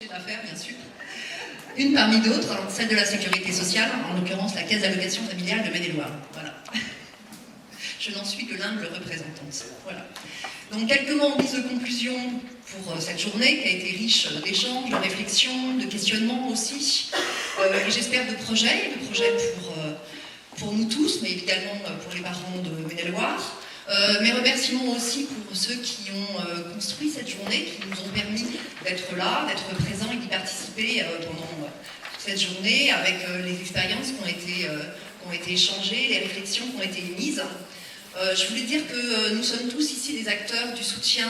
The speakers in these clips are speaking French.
d'affaires, bien sûr. Une parmi d'autres, celle de la sécurité sociale, en l'occurrence la caisse d'allocation familiale de Maine-et-Loire. Voilà. Je n'en suis que l'humble représentante. Voilà. Donc quelques mots en guise de conclusion pour cette journée qui a été riche d'échanges, de réflexions, de questionnements aussi, et j'espère de projets pour nous tous, mais également pour les parents de Maine-et-Loire. Mes remerciements aussi pour ceux qui ont construit cette journée, qui nous ont permis d'être là, d'être présents et d'y participer pendant cette journée avec les expériences qui ont été échangées, les réflexions qui ont été émises. Je voulais dire que nous sommes tous ici des acteurs du soutien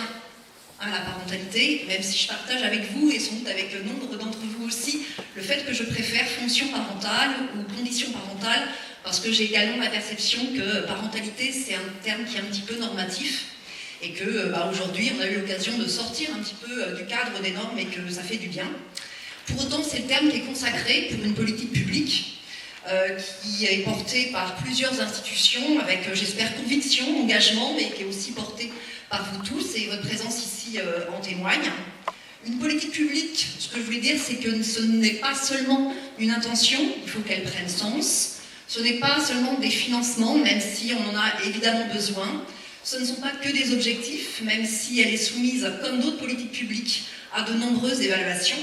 à la parentalité, même si je partage avec vous et sans doute avec nombre d'entre vous aussi le fait que je préfère fonction parentale ou condition parentale, parce que j'ai également la perception que parentalité c'est un terme qui est un petit peu normatif et que aujourd'hui on a eu l'occasion de sortir un petit peu du cadre des normes et que ça fait du bien. Pour autant c'est le terme qui est consacré pour une politique publique qui est porté par plusieurs institutions avec, j'espère, conviction, engagement, mais qui est aussi porté par vous tous, et votre présence ici en témoigne. Une politique publique, ce que je voulais dire, c'est que ce n'est pas seulement une intention, il faut qu'elle prenne sens. Ce n'est pas seulement des financements, même si on en a évidemment besoin. Ce ne sont pas que des objectifs, même si elle est soumise, comme d'autres politiques publiques, à de nombreuses évaluations.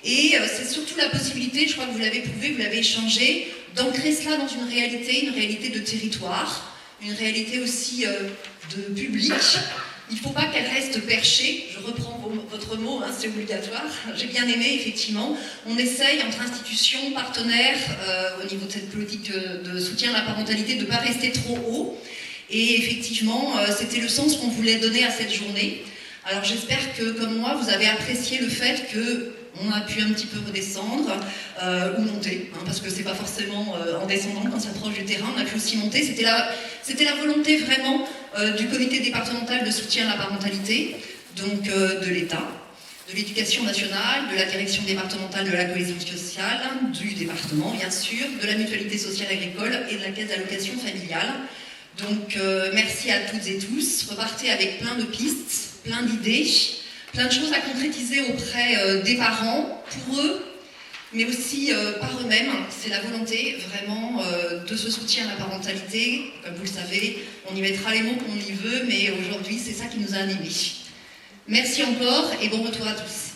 Et c'est surtout la possibilité, je crois que vous l'avez prouvé, vous l'avez échangé, d'ancrer cela dans une réalité de territoire, une réalité aussi de public. Il ne faut pas qu'elle reste perchée, je reprends votre mot, hein, c'est obligatoire, j'ai bien aimé effectivement. On essaye entre institutions, partenaires, au niveau de cette politique de soutien à la parentalité, de ne pas rester trop haut. Et effectivement, c'était le sens qu'on voulait donner à cette journée. Alors j'espère que, comme moi, vous avez apprécié le fait qu'on a pu un petit peu redescendre ou monter, hein, parce que c'est pas forcément en descendant qu'on s'approche du terrain, on a pu aussi monter. C'était la volonté vraiment du comité départemental de soutien à la parentalité, donc de l'État, de l'éducation nationale, de la direction départementale de la cohésion sociale, du département bien sûr, de la mutualité sociale agricole et de la caisse d'allocation familiale. Donc merci à toutes et tous, repartez avec plein de pistes, plein d'idées, plein de choses à concrétiser auprès des parents, pour eux, mais aussi par eux-mêmes. C'est la volonté vraiment de ce soutien à la parentalité. Comme vous le savez, on y mettra les mots qu'on y veut, mais aujourd'hui c'est ça qui nous a animés. Merci encore et bon retour à tous.